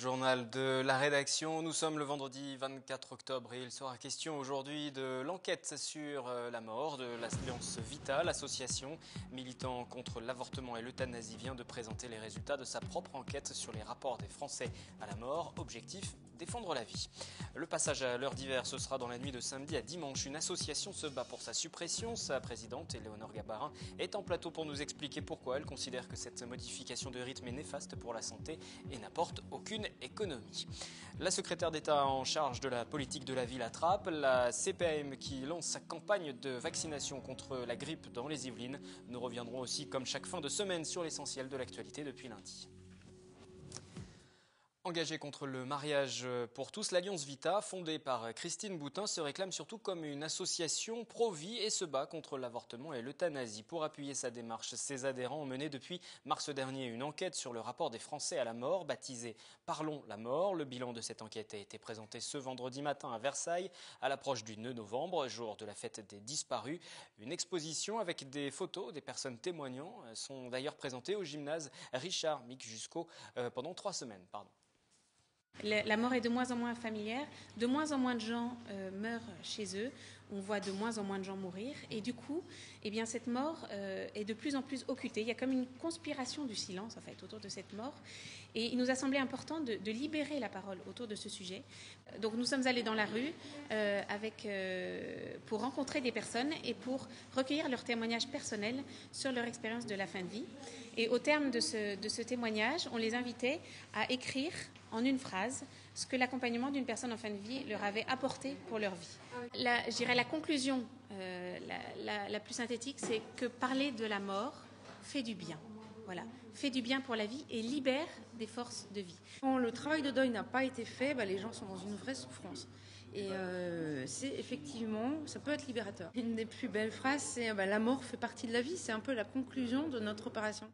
Journal de la rédaction, nous sommes le vendredi 24 octobre et il sera question aujourd'hui de l'enquête sur la mort de l'Alliance Vita. L'association militant contre l'avortement et l'euthanasie vient de présenter les résultats de sa propre enquête sur les rapports des Français à la mort. Objectif, défendre la vie. Le passage à l'heure d'hiver, ce sera dans la nuit de samedi à dimanche. Une association se bat pour sa suppression. Sa présidente, Éléonore Gabarin, est en plateau pour nous expliquer pourquoi elle considère que cette modification de rythme est néfaste pour la santé et n'apporte aucune économie. La secrétaire d'État en charge de la politique de la ville attrape, la CPAM qui lance sa campagne de vaccination contre la grippe dans les Yvelines. Nous reviendrons aussi, comme chaque fin de semaine, sur l'essentiel de l'actualité depuis lundi. Engagée contre le mariage pour tous, l'Alliance Vita, fondée par Christine Boutin, se réclame surtout comme une association pro-vie et se bat contre l'avortement et l'euthanasie. Pour appuyer sa démarche, ses adhérents ont mené depuis mars dernier une enquête sur le rapport des Français à la mort, baptisée « Parlons la mort ». Le bilan de cette enquête a été présenté ce vendredi matin à Versailles, à l'approche du 9 novembre, jour de la fête des disparus. Une exposition avec des photos des personnes témoignant sont d'ailleurs présentées au gymnase Richard Mick jusqu'au pendant 3 semaines. La mort est de moins en moins familière, de moins en moins de gens meurent chez eux, on voit de moins en moins de gens mourir et du coup, cette mort est de plus en plus occultée. Il y a comme une conspiration du silence en fait autour de cette mort et il nous a semblé important de libérer la parole autour de ce sujet. Donc nous sommes allés dans la rue pour rencontrer des personnes et pour recueillir leurs témoignages personnels sur leur expérience de la fin de vie. Et au terme de ce témoignage, on les invitait à écrire en une phrase ce que l'accompagnement d'une personne en fin de vie leur avait apporté pour leur vie. Je dirais la conclusion la plus synthétique, c'est que parler de la mort fait du bien. Voilà, fait du bien pour la vie et libère des forces de vie. Quand le travail de deuil n'a pas été fait, les gens sont dans une vraie souffrance. Et c'est effectivement, ça peut être libérateur. Une des plus belles phrases, c'est la mort fait partie de la vie. C'est un peu la conclusion de notre opération.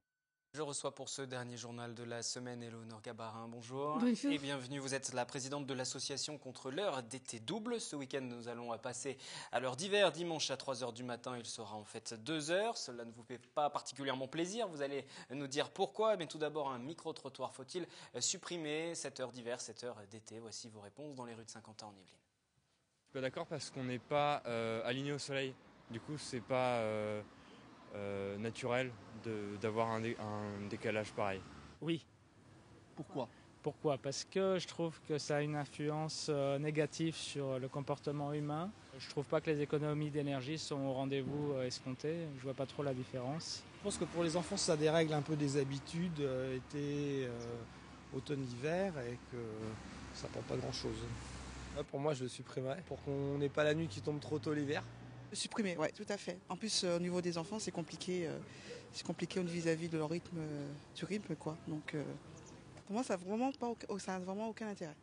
Je reçois pour ce dernier journal de la semaine Éléonore Gabarin. Bonjour. Bonjour. Et bienvenue. Vous êtes la présidente de l'association contre l'heure d'été double. Ce week-end, nous allons passer à l'heure d'hiver. Dimanche à 3h du matin, il sera en fait 2h. Cela ne vous fait pas particulièrement plaisir. Vous allez nous dire pourquoi. Mais tout d'abord, un micro-trottoir. Faut-il supprimer cette heure d'hiver, cette heure d'été? Voici vos réponses dans les rues de Saint-Quentin en Yvelines. Je suis pas d'accord parce qu'on n'est pas aligné au soleil. Du coup, c'est pas naturel d'avoir un décalage pareil. Oui. Pourquoi ? Pourquoi ? Parce que je trouve que ça a une influence négative sur le comportement humain. Je trouve pas que les économies d'énergie sont au rendez-vous escompté. Je vois pas trop la différence. Je pense que pour les enfants, ça dérègle un peu des habitudes, été, automne, hiver, et que ça apporte pas grand-chose. Pour moi, je le supprimerais, pour qu'on n'ait pas la nuit qui tombe trop tôt l'hiver. Supprimer, oui, tout à fait. En plus, au niveau des enfants, c'est compliqué vis-à-vis de leur rythme, du rythme, quoi. Donc, pour moi, ça n'a vraiment aucun intérêt.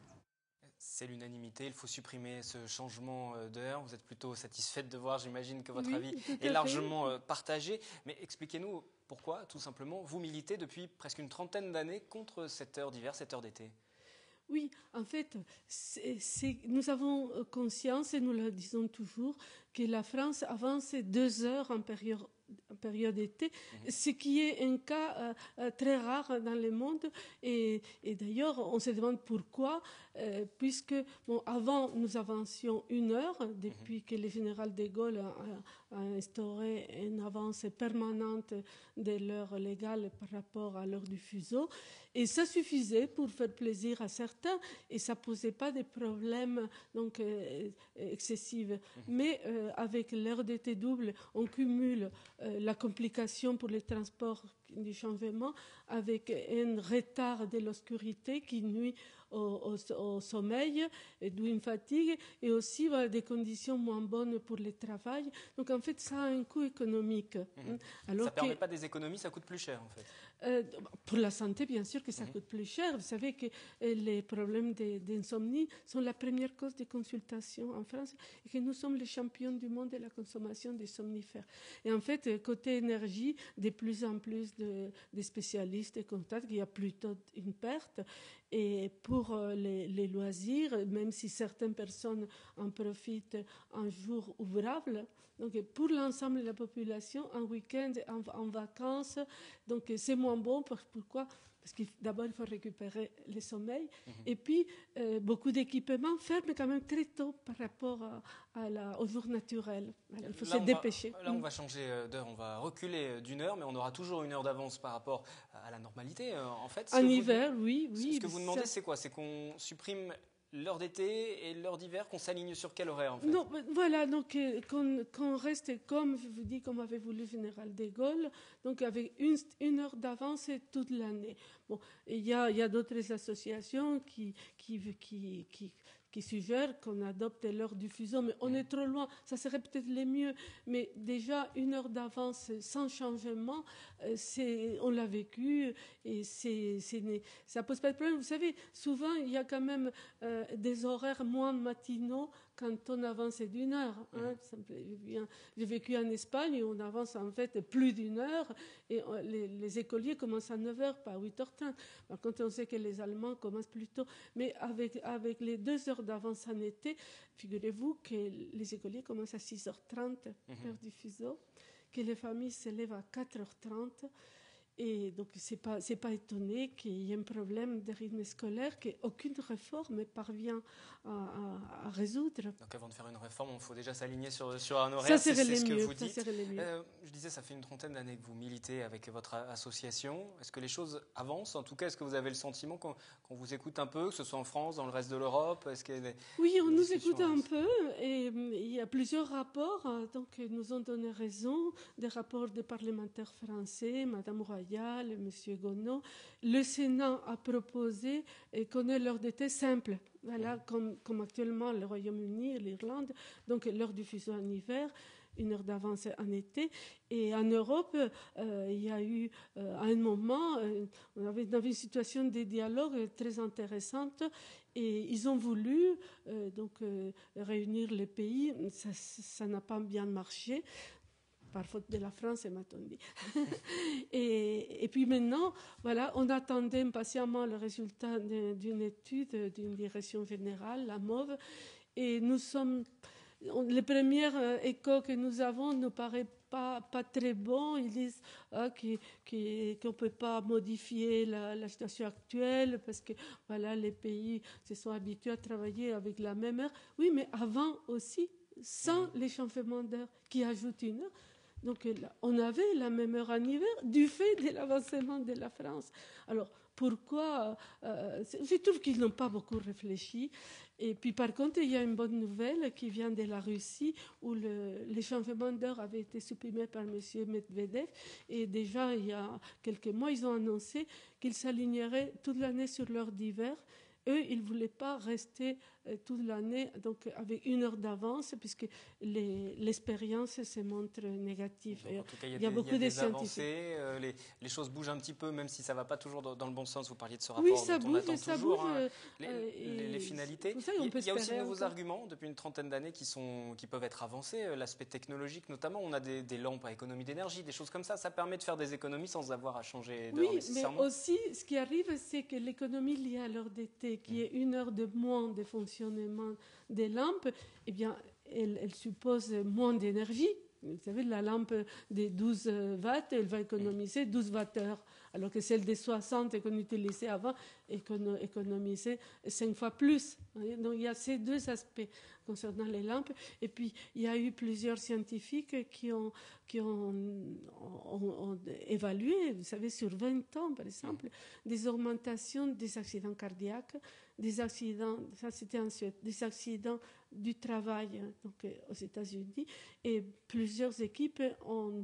C'est l'unanimité, il faut supprimer ce changement d'heure. Vous êtes plutôt satisfaite de voir, j'imagine que votre avis est largement partagé. Mais expliquez-nous pourquoi, tout simplement, vous militez depuis presque une trentaine d'années contre cette heure d'hiver, cette heure d'été. Oui, en fait, nous avons conscience, et nous le disons toujours, que la France avance 2 heures en période d'été, ce qui est un cas très rare dans le monde. Et d'ailleurs, on se demande pourquoi, puisque avant, nous avancions 1 heure, depuis que le général de Gaulle a instauré une avance permanente de l'heure légale par rapport à l'heure du fuseau. Et ça suffisait pour faire plaisir à certains, et ça ne posait pas de problèmes excessifs. Mais avec l'heure d'été double, on cumule la complication pour les transports du changement avec un retard de l'obscurité qui nuit au sommeil, d'où une fatigue, et aussi des conditions moins bonnes pour le travail. Donc en fait, ça a un coût économique. Alors ça ne permet pas des économies, ça coûte plus cher en fait. Pour la santé, bien sûr que ça coûte plus cher. Vous savez que les problèmes d'insomnie sont la première cause de consultation en France et que nous sommes les champions du monde de la consommation des somnifères. Et en fait, côté énergie, de plus en plus de spécialistes constatent qu'il y a plutôt une perte. Et pour les loisirs, même si certaines personnes en profitent un jour ouvrable, donc pour l'ensemble de la population, un week-end en vacances, donc c'est moins bon. Pourquoi ? parce que d'abord il faut récupérer le sommeil, et puis beaucoup d'équipements ferment quand même très tôt par rapport au jour naturel. Alors, il faut se dépêcher. Là, on va changer d'heure, on va reculer d'une heure, mais on aura toujours une heure d'avance par rapport à la normalité. En fait, en hiver, oui. Ce que vous demandez, c'est quoi? C'est qu'on supprime l'heure d'été et l'heure d'hiver, qu'on s'aligne sur quel horaire en fait? Non, voilà, donc qu'on reste comme, je vous dis, comme avait voulu le général de Gaulle, donc avec une heure d'avance toute l'année. Bon, il y a d'autres associations qui suggèrent qu'on adopte l'heure du fuseau, mais on est trop loin, ça serait peut-être le mieux, mais déjà une heure d'avance sans changement, on l'a vécu, et ça pose pas de problème. Vous savez, souvent il y a quand même des horaires moins matinaux quand on avance d'une heure. Hein. J'ai vécu en Espagne, on avance en fait plus d'une heure, et les écoliers commencent à 9h, pas à 8h30. Par contre, on sait que les Allemands commencent plus tôt. Mais avec les 2 heures d'avance en été, figurez-vous que les écoliers commencent à 6h30, l'heure du fuseau, que les familles se lèvent à 4h30. Et donc, c'est pas étonné qu'il y ait un problème de rythme scolaire qu'aucune réforme ne parvient à résoudre. Donc, avant de faire une réforme, il faut déjà s'aligner sur un horaire. C'est ce que vous dites. Je disais, ça fait une trentaine d'années que vous militez avec votre association. Est-ce que les choses avancent? En tout cas, est-ce que vous avez le sentiment qu'on vous écoute un peu, que ce soit en France, dans le reste de l'Europe? Oui, on nous écoute un peu. Et il y a plusieurs rapports donc, qui nous ont donné raison. Des rapports des parlementaires français, Madame Royal, M. Gonneau. Le Sénat a proposé qu'on ait l'heure d'été simple, voilà, comme actuellement le Royaume-Uni et l'Irlande, donc l'heure du fuseau en hiver, une heure d'avance en été. Et en Europe, il y a eu à un moment, on avait une situation de dialogue très intéressante, et ils ont voulu réunir les pays. Ça n'a pas bien marché, par faute de la France, m'a-t-on dit. et puis maintenant, voilà, on attendait impatiemment le résultat d'une étude d'une direction générale, la MOVE, et les premiers échos que nous avons ne paraissent pas très bons. Ils disent qu'on ne peut pas modifier la situation actuelle parce que voilà, les pays se sont habitués à travailler avec la même heure. Oui, mais avant aussi, sans les changements d'heure qui ajoutent une heure. Donc, on avait la même heure en hiver du fait de l'avancement de la France. Alors, pourquoi je trouve qu'ils n'ont pas beaucoup réfléchi. Et puis, par contre, il y a une bonne nouvelle qui vient de la Russie, où les changements d'heure avaient été supprimés par M. Medvedev. Et déjà, il y a quelques mois, ils ont annoncé qu'ils s'aligneraient toute l'année sur l'heure d'hiver. Eux, ils ne voulaient pas rester toute l'année donc avec une heure d'avance, puisque l'expérience se montre négative. Donc, en tout cas, il y a beaucoup des avancées, les choses bougent un petit peu, même si ça ne va pas toujours dans le bon sens. Vous parliez de ce rapport dont on attend toujours les finalités. Il y a aussi de nouveaux arguments depuis une trentaine d'années qui peuvent être avancés. L'aspect technologique notamment, on a des lampes à économie d'énergie, des choses comme ça. Ça permet de faire des économies sans avoir à changer d'heure nécessairement. Mais aussi, ce qui arrive, c'est que l'économie liée à l'heure d'été, qui est une heure de moins de fonctionnement des lampes, eh bien, elle suppose moins d'énergie. Vous savez, la lampe de 12 watts, elle va économiser 12 watts-heure, alors que celle de 60 qu'on utilisait avant économisait 5 fois plus. Donc, il y a ces deux aspects concernant les lampes. Et puis, il y a eu plusieurs scientifiques qui ont évalué, vous savez, sur 20 ans, par exemple, des augmentations des accidents cardiaques, des accidents, ça c'était en Suède, des accidents du travail, donc aux États-Unis, et plusieurs équipes ont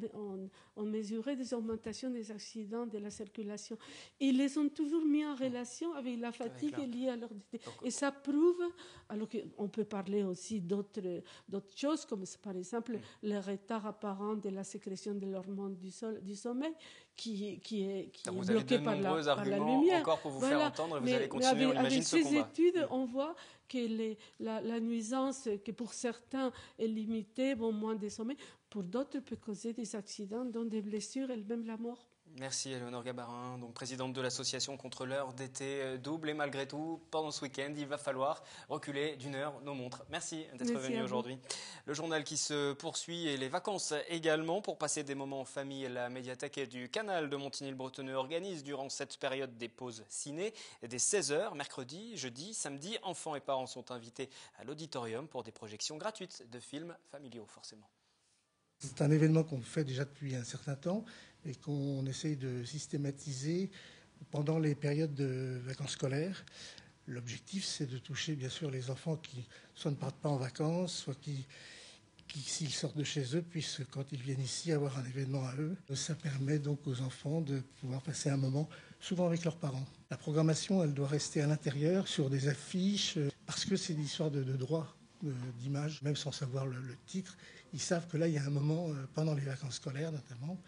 mesuré des augmentations des accidents de la circulation. Ils les ont toujours mis en relation avec la fatigue liée à leur d'été. Et ça prouve, alors qu'on peut parler aussi d'autres choses, comme par exemple le retard apparent de la sécrétion de l'hormone du sommeil, qui est bloqué par la lumière. Encore pour vous faire entendre, et vous allez continuer, on imagine, ce combat. Avec ces études, on voit que la nuisance, que pour certains est limitée, moins de sommeil, pour d'autres peut causer des accidents, dont des blessures et même la mort. Merci Éléonore Gabarin, donc présidente de l'association contre l'heure d'été double. Et malgré tout, pendant ce week-end, il va falloir reculer d'une heure nos montres. Merci d'être venu aujourd'hui. Le journal qui se poursuit et les vacances également. Pour passer des moments en famille, la médiathèque du canal de Montigny-le-Bretonneux organise durant cette période des pauses ciné. Dès 16h, mercredi, jeudi, samedi, enfants et parents sont invités à l'auditorium pour des projections gratuites de films familiaux, forcément. C'est un événement qu'on fait déjà depuis un certain temps et qu'on essaye de systématiser pendant les périodes de vacances scolaires. L'objectif, c'est de toucher bien sûr les enfants qui soit ne partent pas en vacances, soit qui s'ils sortent de chez eux, puissent, quand ils viennent ici, avoir un événement à eux. Ça permet donc aux enfants de pouvoir passer un moment, souvent avec leurs parents. La programmation, elle doit rester à l'intérieur, sur des affiches, parce que c'est l'histoire de droit d'image, même sans savoir le titre. Ils savent que là, il y a un moment, pendant les vacances scolaires notamment,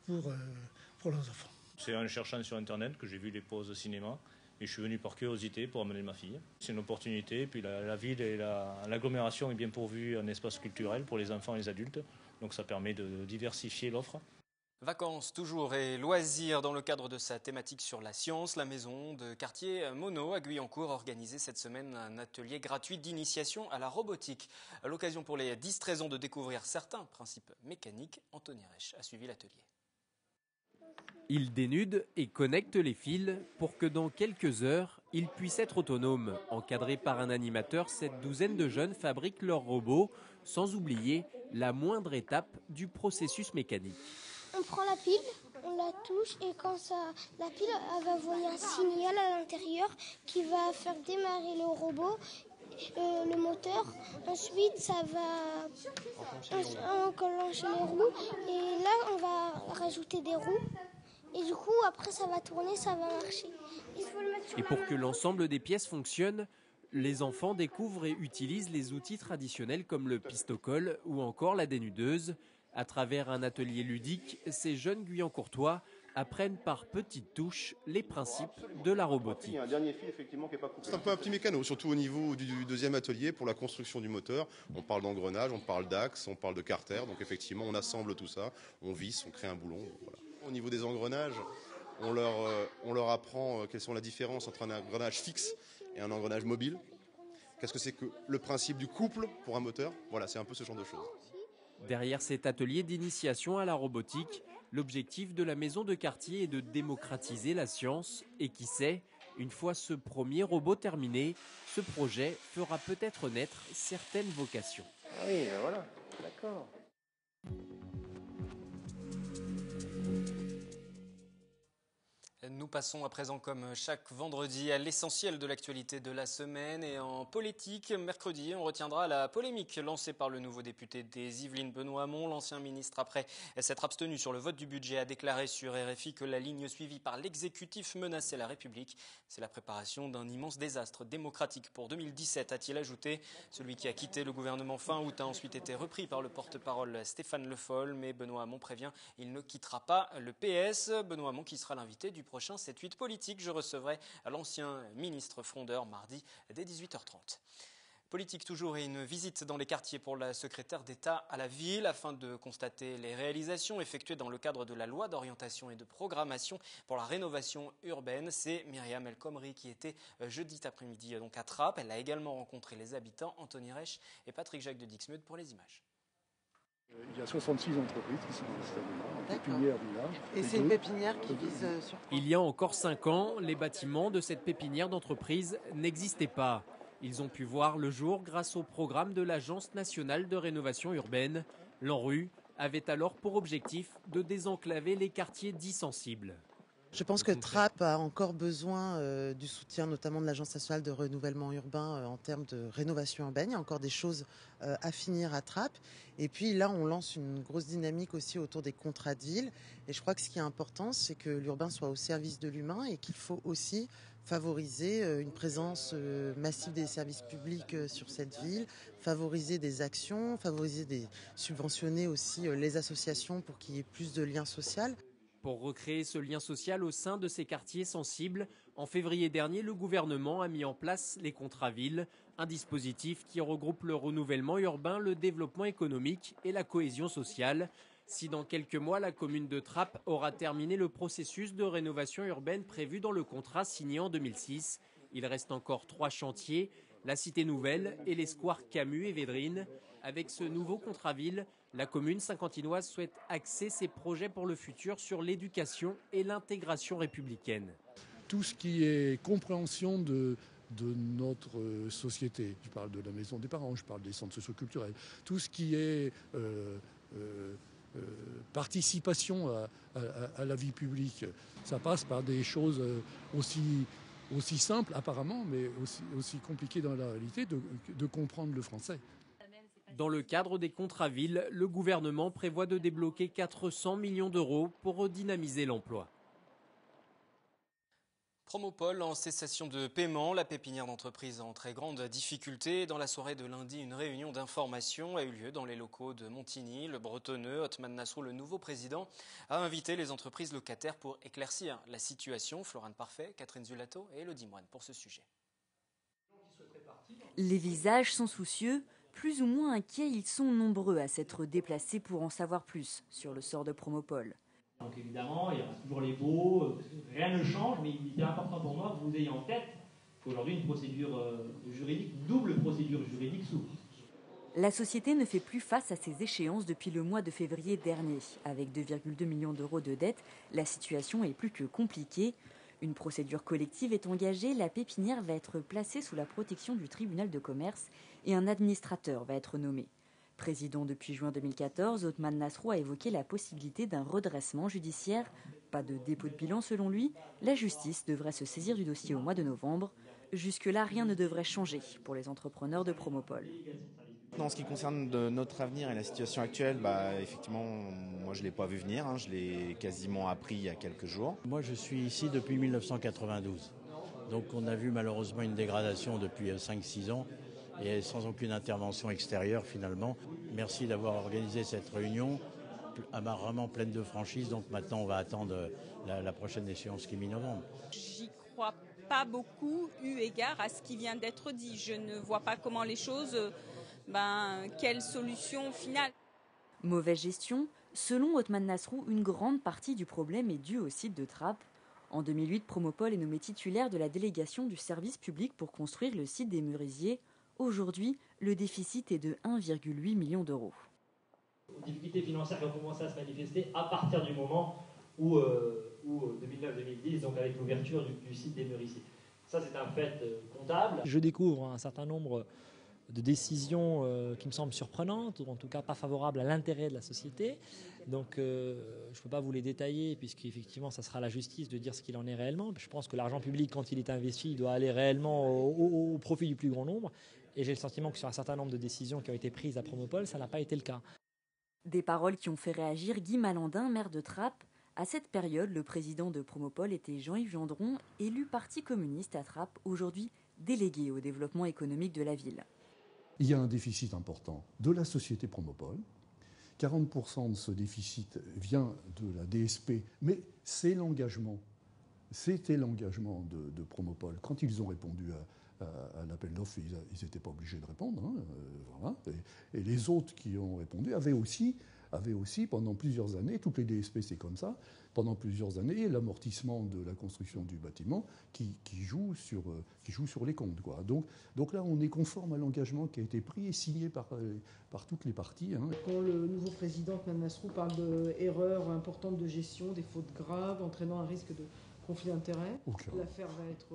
pour leurs enfants. C'est en cherchant sur Internet que j'ai vu les pauses cinéma et je suis venu par curiosité pour amener ma fille. C'est une opportunité, puis la ville et l'agglomération est bien pourvue en espace culturel pour les enfants et les adultes, donc ça permet de diversifier l'offre. Vacances toujours et loisirs dans le cadre de sa thématique sur la science. La maison de quartier Monod à Guyancourt a organisé cette semaine un atelier gratuit d'initiation à la robotique. L'occasion pour les 10-13 ans de découvrir certains principes mécaniques. Anthony Reich a suivi l'atelier. Il dénude et connecte les fils pour que dans quelques heures, ils puissent être autonomes. Encadrés par un animateur, cette douzaine de jeunes fabriquent leurs robots, sans oublier la moindre étape du processus mécanique. On prend la pile, on la touche et quand la pile elle va envoyer un signal à l'intérieur qui va faire démarrer le robot, le moteur. Ensuite, ça va enclencher les roues et là, on va rajouter des roues. Et du coup, après, ça va tourner, ça va marcher. Il faut le mettre sur et pour que l'ensemble des pièces fonctionne, les enfants découvrent et utilisent les outils traditionnels comme le pistocole ou encore la dénudeuse. À travers un atelier ludique, ces jeunes Guyancourtois apprennent par petites touches les principes de la robotique. Il y a un dernier fil effectivement qui n'est pas coupé. C'est un peu un petit mécano, surtout au niveau du deuxième atelier pour la construction du moteur. On parle d'engrenage, on parle d'axe, on parle de carter. Donc effectivement, on assemble tout ça, on visse, on crée un boulon. Voilà. Au niveau des engrenages, on leur apprend quelles sont les différences entre un engrenage fixe et un engrenage mobile. Qu'est-ce que c'est que le principe du couple pour un moteur? Voilà, c'est un peu ce genre de choses. Derrière cet atelier d'initiation à la robotique, l'objectif de la maison de quartier est de démocratiser la science. Et qui sait, une fois ce premier robot terminé, ce projet fera peut-être naître certaines vocations. Ah oui, ben voilà, d'accord. Nous passons à présent, comme chaque vendredi, à l'essentiel de l'actualité de la semaine. Et en politique, mercredi, on retiendra la polémique lancée par le nouveau député des Yvelines, Benoît Hamon. L'ancien ministre, après s'être abstenu sur le vote du budget, a déclaré sur RFI que la ligne suivie par l'exécutif menaçait la République. C'est la préparation d'un immense désastre démocratique pour 2017, a-t-il ajouté. Celui qui a quitté le gouvernement fin août a ensuite été repris par le porte-parole Stéphane Le Foll. Mais Benoît Hamon prévient, il ne quittera pas le PS. Benoît Hamon qui sera l'invité du prochain 7-8 politique. Je recevrai l'ancien ministre frondeur mardi dès 18h30. Politique toujours et une visite dans les quartiers pour la secrétaire d'État à la ville afin de constater les réalisations effectuées dans le cadre de la loi d'orientation et de programmation pour la rénovation urbaine. C'est Myriam El Khomri qui était jeudi après-midi donc à Trappes. Elle a également rencontré les habitants, Anthony Reich et Patrick Jacques de Dixmude pour les images. Il y a 66 entreprises qui sont installées là, une pépinière village. Et c'est une pépinière qui vise sur quoi? Il y a encore 5 ans, les bâtiments de cette pépinière d'entreprise n'existaient pas. Ils ont pu voir le jour grâce au programme de l'Agence nationale de rénovation urbaine. L'ANRU avait alors pour objectif de désenclaver les quartiers dits sensibles. Je pense que Trappes a encore besoin du soutien notamment de l'Agence nationale de renouvellement urbain en termes de rénovation urbaine. Il y a encore des choses à finir à Trappes. Et puis là, on lance une grosse dynamique aussi autour des contrats de ville. Et je crois que ce qui est important, c'est que l'urbain soit au service de l'humain et qu'il faut aussi favoriser une présence massive des services publics sur cette ville, favoriser des actions, subventionner aussi les associations pour qu'il y ait plus de liens sociaux. Pour recréer ce lien social au sein de ces quartiers sensibles, en février dernier, le gouvernement a mis en place les contrats villes, un dispositif qui regroupe le renouvellement urbain, le développement économique et la cohésion sociale. Si dans quelques mois, la commune de Trappes aura terminé le processus de rénovation urbaine prévu dans le contrat signé en 2006, il reste encore 3 chantiers, la Cité Nouvelle et les squares Camus et Védrine. Avec ce nouveau contrat ville, la commune saint-quentinoise souhaite axer ses projets pour le futur sur l'éducation et l'intégration républicaine. Tout ce qui est compréhension de notre société, je parle de la maison des parents, je parle des centres socioculturels, tout ce qui est participation à la vie publique, ça passe par des choses aussi simples apparemment, mais aussi compliquées dans la réalité de comprendre le français. Dans le cadre des contrats villes, le gouvernement prévoit de débloquer 400 millions d'euros pour redynamiser l'emploi. Promopol en cessation de paiement, la pépinière d'entreprise en très grande difficulté. Dans la soirée de lundi, une réunion d'information a eu lieu dans les locaux de Montigny. Le Bretonneux, Othman Nasrou, le nouveau président, a invité les entreprises locataires pour éclaircir la situation. Florane Parfait, Catherine Zulato et Elodie Moine pour ce sujet. Les visages sont soucieux, plus ou moins inquiets, ils sont nombreux à s'être déplacés pour en savoir plus sur le sort de Promopol. Donc évidemment, il y a toujours les baux, rien ne change, mais il était important pour moi que vous ayez en tête qu'aujourd'hui une procédure juridique, une double procédure juridique s'ouvre. La société ne fait plus face à ces échéances depuis le mois de février dernier. Avec 2,2 millions d'euros de dettes, la situation est plus que compliquée. Une procédure collective est engagée, la pépinière va être placée sous la protection du tribunal de commerce et un administrateur va être nommé. Président depuis juin 2014, Othman Nasrou a évoqué la possibilité d'un redressement judiciaire. Pas de dépôt de bilan selon lui, la justice devrait se saisir du dossier au mois de novembre. Jusque-là, rien ne devrait changer pour les entrepreneurs de Promopol. En ce qui concerne notre avenir et la situation actuelle, effectivement, moi je ne l'ai pas vu venir, je l'ai quasiment appris il y a quelques jours. Moi je suis ici depuis 1992, donc on a vu malheureusement une dégradation depuis 5-6 ans et sans aucune intervention extérieure finalement. Merci d'avoir organisé cette réunion, vraiment pleine de franchise, donc maintenant on va attendre la prochaine échéance qui est mi-novembre. J'y crois pas beaucoup eu égard à ce qui vient d'être dit. Je ne vois pas comment les choses... quelle solution finale? Mauvaise gestion. Selon Othman Nasrou, une grande partie du problème est due au site de Trappes. En 2008, Promopol est nommé titulaire de la délégation du service public pour construire le site des Merisiers. Aujourd'hui, le déficit est de 1,8 million d'euros. Les difficultés financières qui ont commencé à se manifester à partir du moment où 2009-2010, donc avec l'ouverture du site des Merisiers. Ça, c'est un fait comptable. Je découvre un certain nombre de décisions qui me semblent surprenantes, ou en tout cas pas favorables à l'intérêt de la société. Donc je ne peux pas vous les détailler, puisqu'effectivement ça sera à la justice de dire ce qu'il en est réellement. Je pense que l'argent public, quand il est investi, il doit aller réellement au profit du plus grand nombre. Et j'ai le sentiment que sur un certain nombre de décisions qui ont été prises à Promopol, ça n'a pas été le cas. Des paroles qui ont fait réagir Guy Malandin, maire de Trappes. À cette période, le président de Promopol était Jean-Yves Gendron, élu parti communiste à Trappes, aujourd'hui délégué au développement économique de la ville. Il y a un déficit important de la société Promopol. 40% de ce déficit vient de la DSP, mais c'était l'engagement de Promopol. Quand ils ont répondu à l'appel d'offres, ils n'étaient pas obligés de répondre. Voilà. Et les autres qui ont répondu avaient aussi pendant plusieurs années, toutes les DSP c'est comme ça, pendant plusieurs années, l'amortissement de la construction du bâtiment qui joue sur les comptes, quoi. Donc là, on est conforme à l'engagement qui a été pris et signé par toutes les parties. Quand le nouveau président, Othman Nasrou, parle d'erreurs importantes de gestion, des fautes graves entraînant un risque de conflit d'intérêts, l'affaire va être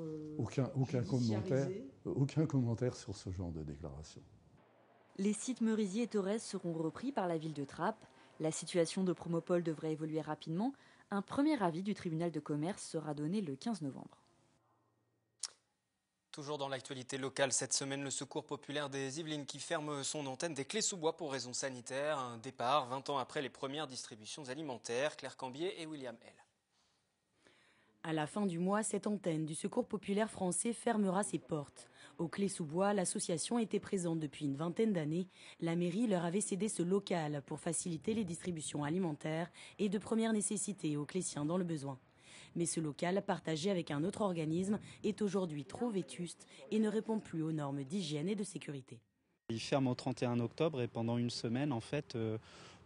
aucun commentaire sur ce genre de déclaration. Les sites Merisiers et Torres seront repris par la ville de Trappes. La situation de Promopol devrait évoluer rapidement. Un premier avis du tribunal de commerce sera donné le 15 novembre. Toujours dans l'actualité locale, cette semaine, le Secours populaire des Yvelines qui ferme son antenne des Clés-sous-Bois pour raisons sanitaires. Un départ 20 ans après les premières distributions alimentaires. Claire Cambier et William L. À la fin du mois, cette antenne du Secours populaire français fermera ses portes. Aux Clés-sous-Bois, l'association était présente depuis une vingtaine d'années. La mairie leur avait cédé ce local pour faciliter les distributions alimentaires et de première nécessité aux Clésiens dans le besoin. Mais ce local, partagé avec un autre organisme, est aujourd'hui trop vétuste et ne répond plus aux normes d'hygiène et de sécurité. Il ferme au 31 octobre et pendant une semaine, en fait,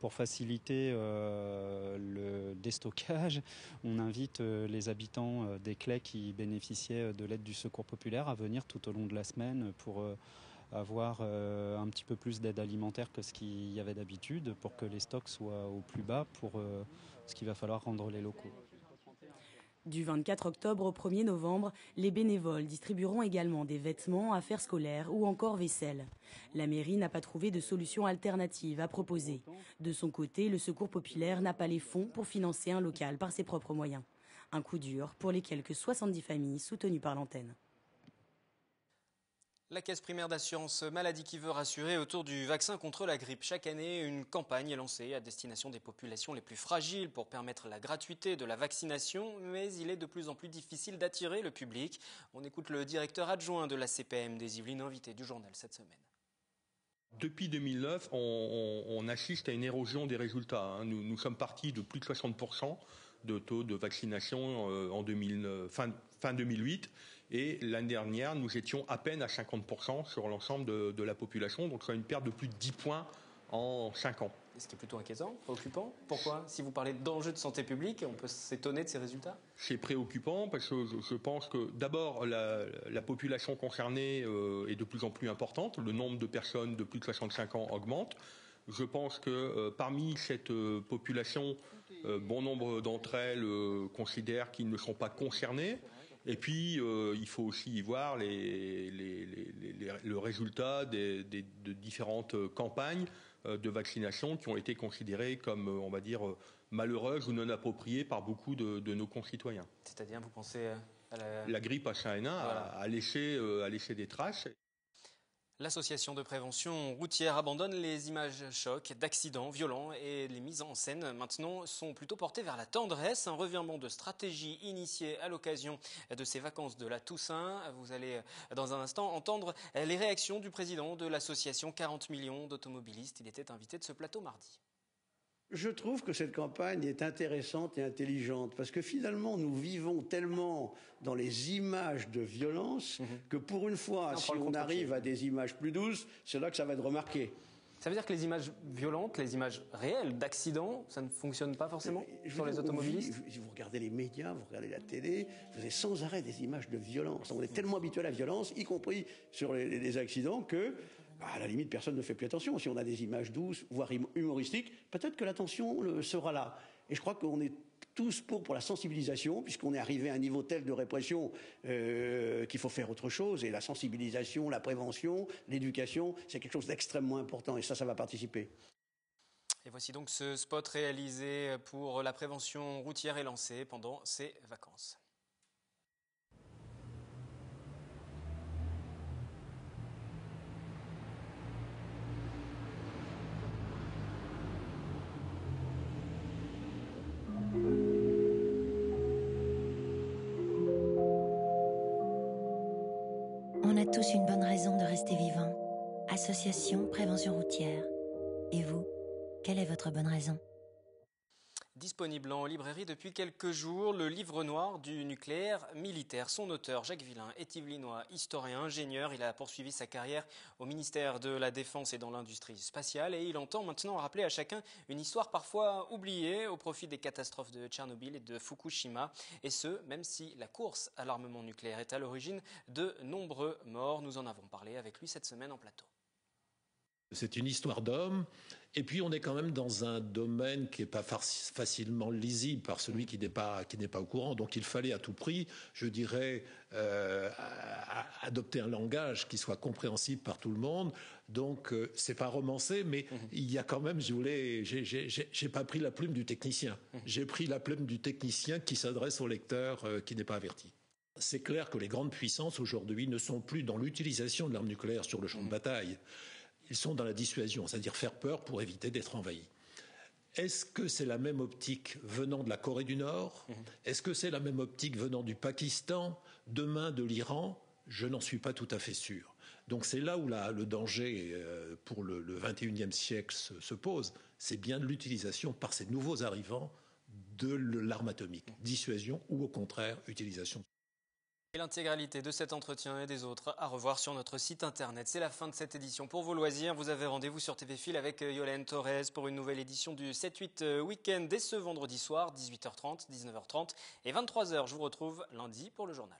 Pour faciliter le déstockage, on invite les habitants des Claix qui bénéficiaient de l'aide du Secours populaire à venir tout au long de la semaine pour avoir un petit peu plus d'aide alimentaire que ce qu'il y avait d'habitude pour que les stocks soient au plus bas pour ce qu'il va falloir rendre les locaux. Du 24 octobre au 1er novembre, les bénévoles distribueront également des vêtements, affaires scolaires ou encore vaisselle. La mairie n'a pas trouvé de solution alternative à proposer. De son côté, le Secours populaire n'a pas les fonds pour financer un local par ses propres moyens. Un coup dur pour les quelques 70 familles soutenues par l'antenne. La Caisse primaire d'assurance maladie qui veut rassurer autour du vaccin contre la grippe. Chaque année, une campagne est lancée à destination des populations les plus fragiles pour permettre la gratuité de la vaccination, mais il est de plus en plus difficile d'attirer le public. On écoute le directeur adjoint de la CPM des Yvelines, invité du journal cette semaine. Depuis 2009, on assiste à une érosion des résultats. Nous sommes partis de plus de 60% de taux de vaccination en fin 2008. Et l'année dernière, nous étions à peine à 50% sur l'ensemble de la population. Donc, c'est une perte de plus de 10 points en 5 ans. Ce qui est plutôt inquiétant, préoccupant. Pourquoi ? Si vous parlez d'enjeux de santé publique, on peut s'étonner de ces résultats ? C'est préoccupant parce que je pense que d'abord, la population concernée est de plus en plus importante. Le nombre de personnes de plus de 65 ans augmente. Je pense que parmi cette population, bon nombre d'entre elles considèrent qu'ils ne sont pas concernés. Et puis, il faut aussi y voir le résultat de différentes campagnes de vaccination qui ont été considérées comme, on va dire, malheureuses ou non appropriées par beaucoup de nos concitoyens. C'est-à-dire, vous pensez à la grippe H1N1 voilà. a laissé des traces. L'association de prévention routière abandonne les images chocs d'accidents violents et les mises en scène maintenant sont plutôt portées vers la tendresse. Un revirement de stratégie initié à l'occasion de ces vacances de la Toussaint. Vous allez dans un instant entendre les réactions du président de l'association 40 millions d'automobilistes. Il était invité de ce plateau mardi. Je trouve que cette campagne est intéressante et intelligente parce que finalement nous vivons tellement dans les images de violence que pour une fois, si on arrive à des images plus douces, c'est là que ça va être remarqué. Ça veut dire que les images violentes, les images réelles d'accidents, ça ne fonctionne pas forcément sur les automobilistes ? Vous regardez les médias, vous regardez la télé, vous avez sans arrêt des images de violence. On est tellement habitué à la violence, y compris sur les accidents, que à la limite, personne ne fait plus attention. Si on a des images douces, voire humoristiques, peut-être que l'attention sera là. Et je crois qu'on est tous pour la sensibilisation, puisqu'on est arrivé à un niveau tel de répression qu'il faut faire autre chose. Et la sensibilisation, la prévention, l'éducation, c'est quelque chose d'extrêmement important. Et ça va participer. Et voici donc ce spot réalisé pour la prévention routière et lancé pendant ces vacances. On a tous une bonne raison de rester vivant. Association Prévention Routière. Et vous, quelle est votre bonne raison ? Disponible en librairie depuis quelques jours, le livre noir du nucléaire militaire. Son auteur, Jacques Villain, est yvelinois, historien, ingénieur. Il a poursuivi sa carrière au ministère de la Défense et dans l'industrie spatiale. Et il entend maintenant rappeler à chacun une histoire parfois oubliée au profit des catastrophes de Tchernobyl et de Fukushima. Et ce, même si la course à l'armement nucléaire est à l'origine de nombreux morts. Nous en avons parlé avec lui cette semaine en plateau. C'est une histoire d'homme, et puis on est quand même dans un domaine qui n'est pas facilement lisible par celui qui n'est pas au courant. Donc il fallait à tout prix, je dirais, adopter un langage qui soit compréhensible par tout le monde. Donc c'est pas romancé, mais il y a quand même, j'ai pas pris la plume du technicien. J'ai pris la plume du technicien qui s'adresse au lecteur qui n'est pas averti. C'est clair que les grandes puissances aujourd'hui ne sont plus dans l'utilisation de l'arme nucléaire sur le champ de bataille. Ils sont dans la dissuasion, c'est-à-dire faire peur pour éviter d'être envahis. Est-ce que c'est la même optique venant de la Corée du Nord ? Est-ce que c'est la même optique venant du Pakistan, demain de l'Iran ? Je n'en suis pas tout à fait sûr. Donc c'est là où le danger pour le 21e siècle se pose. C'est bien de l'utilisation par ces nouveaux arrivants de l'arme atomique. Dissuasion ou au contraire utilisation. Et l'intégralité de cet entretien et des autres à revoir sur notre site internet. C'est la fin de cette édition. Pour vos loisirs, vous avez rendez-vous sur TV Fil avec Yolène Torres pour une nouvelle édition du 7-8 Week-end dès ce vendredi soir, 18h30, 19h30 et 23h. Je vous retrouve lundi pour le journal.